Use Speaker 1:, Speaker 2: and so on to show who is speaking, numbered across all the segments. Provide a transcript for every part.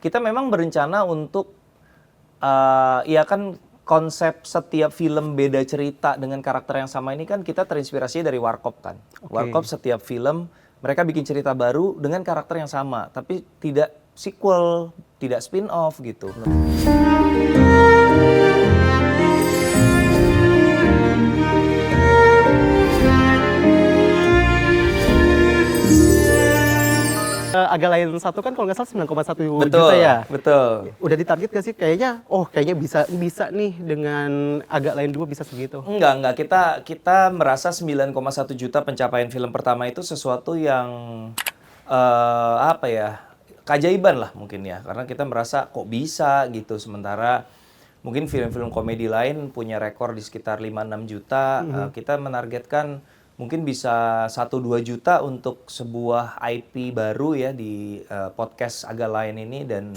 Speaker 1: kita memang berencana untuk ya kan konsep setiap film beda cerita dengan karakter yang sama ini kan kita terinspirasi dari Warkop kan. Warkop setiap film mereka bikin cerita baru dengan karakter yang sama, tapi tidak sequel, tidak spin-off gitu.
Speaker 2: Agak lain satu kan kalau nggak salah 9,1
Speaker 1: Betul,
Speaker 2: juta ya.
Speaker 1: betul.
Speaker 2: Udah ditarget gak sih? Kayaknya bisa nih dengan agak lain 2 bisa segitu.
Speaker 1: Enggak. Kita merasa 9,1 juta pencapaian film pertama itu sesuatu yang apa ya, keajaiban lah mungkin ya. Karena kita merasa kok bisa gitu. Sementara mungkin film-film komedi lain punya rekor di sekitar 5-6 juta. Kita menargetkan mungkin bisa 1-2 juta untuk sebuah IP baru ya di podcast agak lain ini, dan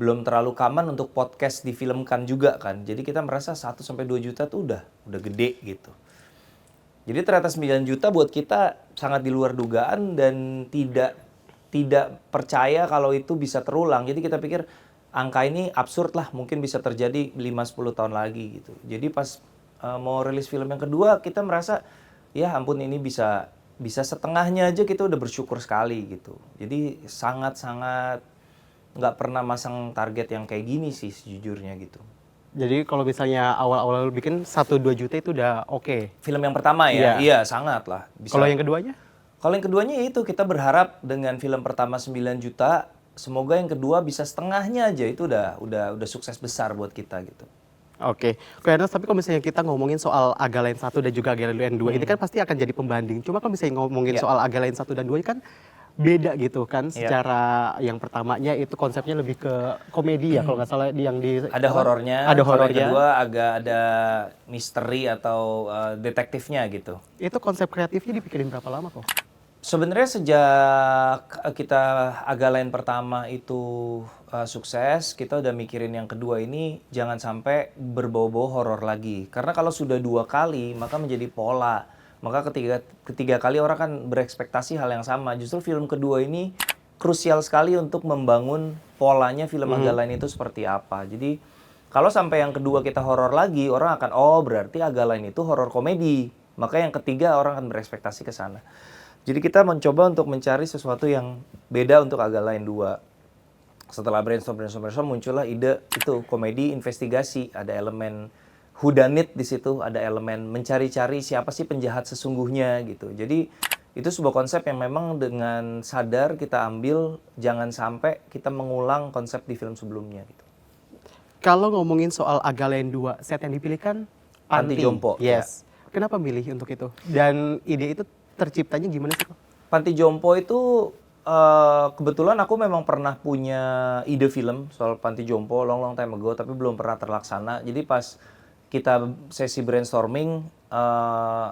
Speaker 1: belum terlalu common untuk podcast difilmkan juga kan. Jadi kita merasa 1-2 juta tuh udah gede gitu. Jadi ternyata 9 juta buat kita sangat di luar dugaan dan tidak percaya kalau itu bisa terulang. Jadi kita pikir angka ini absurd lah, mungkin bisa terjadi 5-10 tahun lagi gitu. Jadi pas mau rilis film yang kedua kita merasa ya ampun, ini bisa setengahnya aja kita udah bersyukur sekali gitu. Jadi sangat-sangat nggak pernah masang target yang kayak gini sih sejujurnya gitu.
Speaker 2: Jadi kalau misalnya awal-awal bikin 1-2 juta itu udah oke.
Speaker 1: Film yang pertama ya, iya sangat lah. Bisa.
Speaker 2: Kalau yang keduanya?
Speaker 1: Kalau yang keduanya itu kita berharap dengan film pertama 9 juta, semoga yang kedua bisa setengahnya aja, itu udah sukses besar buat kita gitu.
Speaker 2: Oke, Ernest, tapi kalau misalnya kita ngomongin soal Agak Lain 1 dan juga Agak Lain 2, ini kan pasti akan jadi pembanding. Cuma kalau misalnya ngomongin soal Agak Lain 1 dan 2 kan beda gitu kan. Secara yang pertamanya itu konsepnya lebih ke komedi ya, kalau nggak salah yang di...
Speaker 1: Ada horornya,
Speaker 2: ada
Speaker 1: kalau
Speaker 2: horornya.
Speaker 1: yang kedua agak ada misteri atau detektifnya gitu.
Speaker 2: Itu konsep kreatifnya dipikirin berapa lama kok?
Speaker 1: Sebenarnya sejak kita Agak Lain pertama itu sukses, kita udah mikirin yang kedua ini jangan sampai berbau-bau horor lagi. Karena kalau sudah 2 kali, maka menjadi pola. Maka ketiga kali orang kan berekspektasi hal yang sama. Justru film kedua ini krusial sekali untuk membangun polanya film Agak Lain itu seperti apa. Jadi kalau sampai yang kedua kita horor lagi, orang akan, oh berarti Agak Lain itu horor komedi. Maka yang ketiga orang akan berekspektasi ke sana. Jadi kita mencoba untuk mencari sesuatu yang beda untuk Agak Lain 2. Setelah brainstorm muncullah ide itu komedi investigasi, ada elemen whodunit di situ, ada elemen mencari-cari siapa sih penjahat sesungguhnya gitu. Jadi itu sebuah konsep yang memang dengan sadar kita ambil, jangan sampai kita mengulang konsep di film sebelumnya gitu.
Speaker 2: Kalau ngomongin soal Agak Lain 2, set yang dipilih kan
Speaker 1: Panti Jompo.
Speaker 2: Yes. Ya. Kenapa milih untuk itu? Dan ide itu terciptanya gimana sih kok?
Speaker 1: Panti Jompo itu kebetulan aku memang pernah punya ide film soal Panti Jompo long time ago, tapi belum pernah terlaksana. Jadi pas kita sesi brainstorming,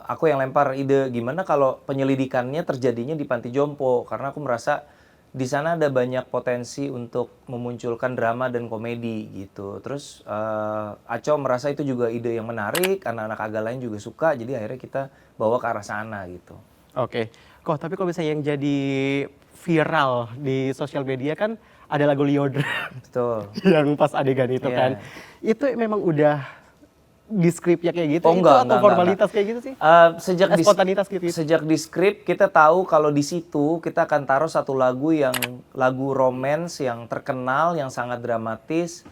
Speaker 1: aku yang lempar ide gimana kalau penyelidikannya terjadinya di Panti Jompo, karena aku merasa di sana ada banyak potensi untuk memunculkan drama dan komedi gitu. Terus Aco merasa itu juga ide yang menarik, anak-anak Agak Lain juga suka, jadi akhirnya kita bawa ke arah sana gitu.
Speaker 2: Oke, kok tapi kalau misalnya yang jadi viral di sosial media kan ada lagu Lyodra.
Speaker 1: Betul.
Speaker 2: Yang pas adegan itu kan. Itu memang udah di skripnya kayak gitu?
Speaker 1: Oh, enggak,
Speaker 2: atau formalitas kayak gitu sih? Spontanitas gitu.
Speaker 1: Sejak di skrip kita tahu kalau di situ kita akan taruh satu lagu romance yang terkenal, yang sangat dramatis,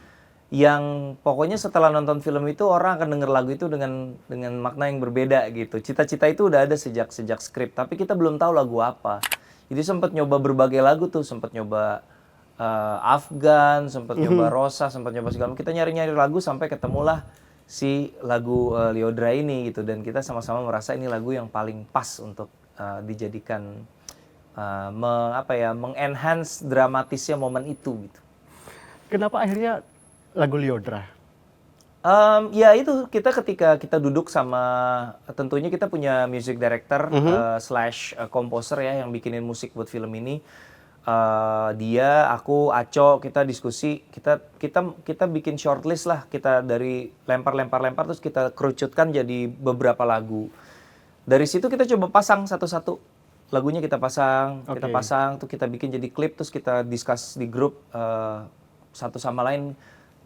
Speaker 1: yang pokoknya setelah nonton film itu orang akan denger lagu itu dengan makna yang berbeda gitu. Cita-cita itu udah ada sejak skrip, tapi kita belum tahu lagu apa. Jadi sempat nyoba berbagai lagu tuh, sempat nyoba Afgan, sempat nyoba Rosa, sempat nyoba segala macam. Kita nyari-nyari lagu sampai ketemulah si lagu Lyodra ini gitu, dan kita sama-sama merasa ini lagu yang paling pas untuk dijadikan mengenhance dramatisnya momen itu gitu.
Speaker 2: Kenapa akhirnya lagu Lyodra?
Speaker 1: Ya itu ketika kita duduk sama, tentunya kita punya music director slash komposer ya yang bikinin musik buat film ini. Dia, aku, Aco, kita diskusi, kita bikin shortlist lah, kita dari lempar terus kita kerucutkan jadi beberapa lagu. Dari situ kita coba pasang satu-satu lagunya, kita pasang tuh, kita bikin jadi klip, terus kita discuss di grup satu sama lain,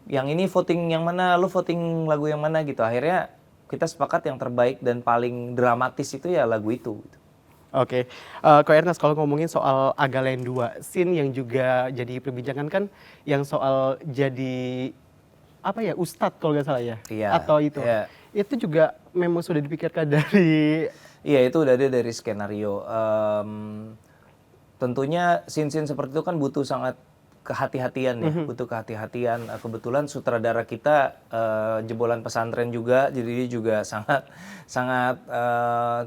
Speaker 1: yang ini voting yang mana, lu voting lagu yang mana gitu. Akhirnya kita sepakat yang terbaik dan paling dramatis itu ya lagu itu gitu.
Speaker 2: Oke, Ko Ernest kalau ngomongin soal Agalen 2, scene yang juga jadi perbincangan kan yang soal jadi apa ya, ustadz kalau nggak salah ya?
Speaker 1: Iya,
Speaker 2: Atau itu.
Speaker 1: iya.
Speaker 2: Itu juga memang sudah dipikirkan dari
Speaker 1: Iya, itu udah ada dari skenario. Tentunya scene-scene seperti itu kan butuh sangat kehati-hatian ya, butuh kehati-hatian. Kebetulan sutradara kita jebolan pesantren juga, jadi dia juga sangat sangat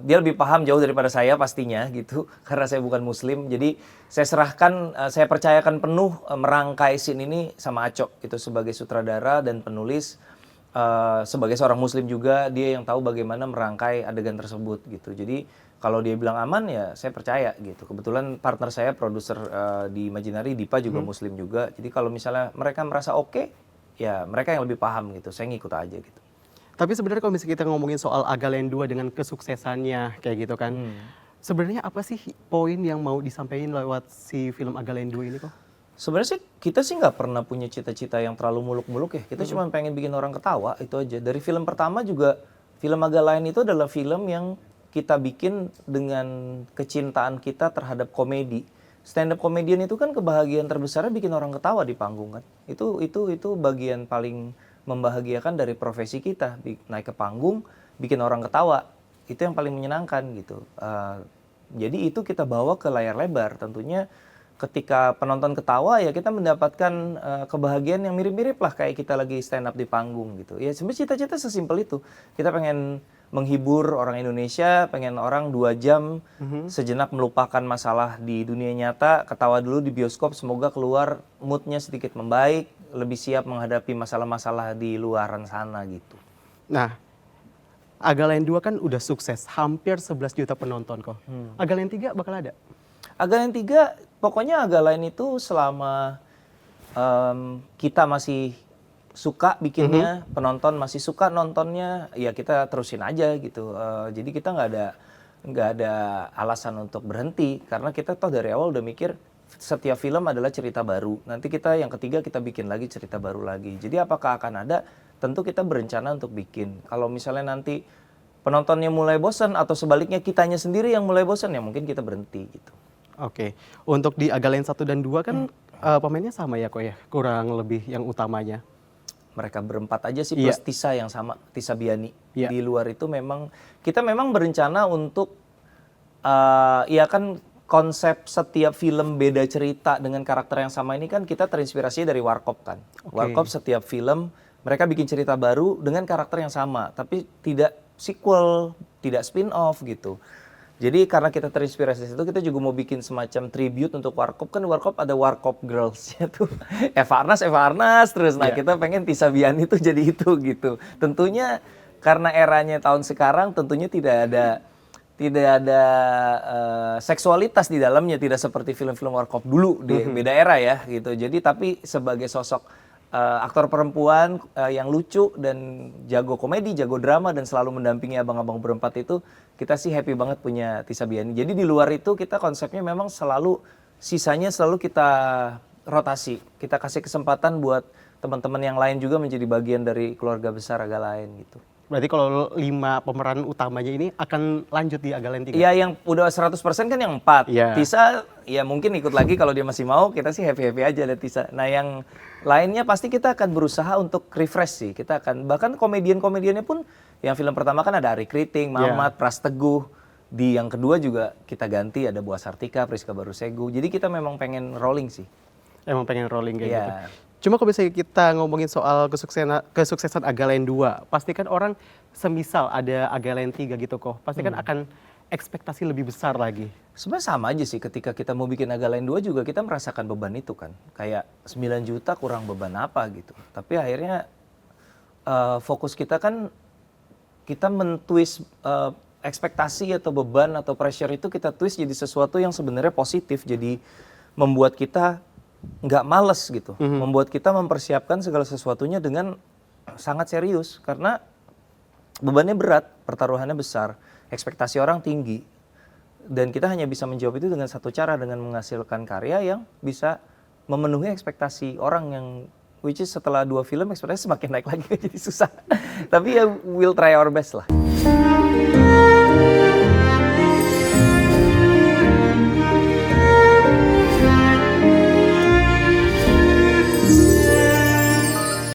Speaker 1: dia lebih paham jauh daripada saya pastinya gitu, karena saya bukan muslim. Jadi saya serahkan, saya percayakan penuh merangkai scene ini sama Aco itu sebagai sutradara dan penulis. Sebagai seorang muslim juga dia yang tahu bagaimana merangkai adegan tersebut gitu. Jadi kalau dia bilang aman ya saya percaya gitu. Kebetulan partner saya produser di Imaginary, Dipa juga muslim juga. Jadi kalau misalnya mereka merasa oke, ya mereka yang lebih paham gitu. Saya ngikut aja gitu.
Speaker 2: tapi sebenarnya kalau misalnya kita ngomongin soal Agalen 2 dengan kesuksesannya kayak gitu kan. Sebenarnya apa sih poin yang mau disampaikan lewat si film Agalen 2 ini kok?
Speaker 1: Sebenarnya sih kita sih nggak pernah punya cita-cita yang terlalu muluk-muluk ya. Kita cuma pengen bikin orang ketawa itu aja. Dari film pertama juga, film Agak Lain itu adalah film yang kita bikin dengan kecintaan kita terhadap komedi. Stand up comedian itu kan kebahagiaan terbesarnya bikin orang ketawa di panggung kan. Itu bagian paling membahagiakan dari profesi kita. Naik ke panggung, bikin orang ketawa. Itu yang paling menyenangkan gitu. Jadi itu kita bawa ke layar lebar. Tentunya ketika penonton ketawa ya kita mendapatkan kebahagiaan yang mirip-mirip lah kayak kita lagi stand up di panggung gitu. Ya sebenarnya cita-cita sesimpel itu. Kita pengen menghibur orang Indonesia, pengen orang 2 jam sejenak melupakan masalah di dunia nyata, ketawa dulu di bioskop, semoga keluar moodnya sedikit membaik, lebih siap menghadapi masalah-masalah di luaran sana gitu.
Speaker 2: Nah, Agalen 2 kan udah sukses, hampir 11 juta penonton kok. Agalen 3 bakal ada?
Speaker 1: Agak yang 3, pokoknya agak lain itu selama kita masih suka bikinnya, penonton masih suka nontonnya, ya kita terusin aja gitu. Jadi kita nggak ada alasan untuk berhenti karena kita toh dari awal udah mikir setiap film adalah cerita baru. Nanti kita yang ketiga kita bikin lagi cerita baru lagi. Jadi apakah akan ada? Tentu kita berencana untuk bikin. Kalau misalnya nanti penontonnya mulai bosan atau sebaliknya kitanya sendiri yang mulai bosan ya mungkin kita berhenti gitu.
Speaker 2: Oke, untuk di Agalen 1 dan 2 kan pemainnya sama ya kok ya, kurang lebih yang utamanya.
Speaker 1: Mereka berempat aja sih plus Tisa yang sama, Tisa Biani.
Speaker 2: Iya.
Speaker 1: Di luar itu memang kita memang berencana untuk ya kan konsep setiap film beda cerita dengan karakter yang sama ini kan kita terinspirasi dari Warkop kan. Warkop setiap film mereka bikin cerita baru dengan karakter yang sama tapi tidak sequel, tidak spin-off gitu. Jadi karena kita terinspirasi dari situ, kita juga mau bikin semacam tribute untuk Warkop. Kan Warkop ada Warkop Girls-nya tuh. Eva Arnas terus. Nah kita pengen Tisa Biani tuh jadi itu gitu. Tentunya karena eranya tahun sekarang tentunya tidak ada seksualitas di dalamnya. Tidak seperti film-film Warkop dulu, di beda era ya gitu. Jadi tapi sebagai sosok aktor perempuan yang lucu dan jago komedi, jago drama dan selalu mendampingi abang-abang berempat itu, kita sih happy banget punya Tisa Biani. Jadi di luar itu kita konsepnya memang sisanya selalu kita rotasi. Kita kasih kesempatan buat teman-teman yang lain juga menjadi bagian dari keluarga besar Agak Lain gitu.
Speaker 2: Berarti kalau 5 pemeran utamanya ini akan lanjut di Agalen 3?
Speaker 1: Iya, yang udah 100% kan yang 4.
Speaker 2: Iya.
Speaker 1: Tisa ya mungkin ikut lagi kalau dia masih mau, kita sih happy-happy aja ada Tisa. Nah yang lainnya pasti kita akan berusaha untuk refresh sih. Kita akan, bahkan komedian-komediannya pun, yang film pertama kan ada Ari Kriting, Mamat, Pras Teguh. Di yang kedua juga kita ganti, ada Buas Sartika, Priska Barusegu. Jadi kita memang pengen rolling sih.
Speaker 2: Emang pengen rolling kayak
Speaker 1: Iya.
Speaker 2: gitu. Cuma kalau misalnya kita ngomongin soal kesuksesan Agalen 2, pasti kan orang semisal ada Agalen 3 gitu kok, pasti kan akan ekspektasi lebih besar lagi.
Speaker 1: Sebenarnya sama aja sih ketika kita mau bikin Agak Lain 2 juga kita merasakan beban itu kan. Kayak 9 juta kurang beban apa gitu. Tapi akhirnya fokus kita kan kita mentwist ekspektasi atau beban atau pressure itu kita twist jadi sesuatu yang sebenarnya positif. Jadi membuat kita nggak males gitu. Membuat kita mempersiapkan segala sesuatunya dengan sangat serius. Karena bebannya berat, pertaruhannya besar, ekspektasi orang tinggi. Dan kita hanya bisa menjawab itu dengan satu cara, dengan menghasilkan karya yang bisa memenuhi ekspektasi orang yang which is setelah 2 film ekspektasi semakin naik lagi jadi susah. Tapi ya we'll try our best lah.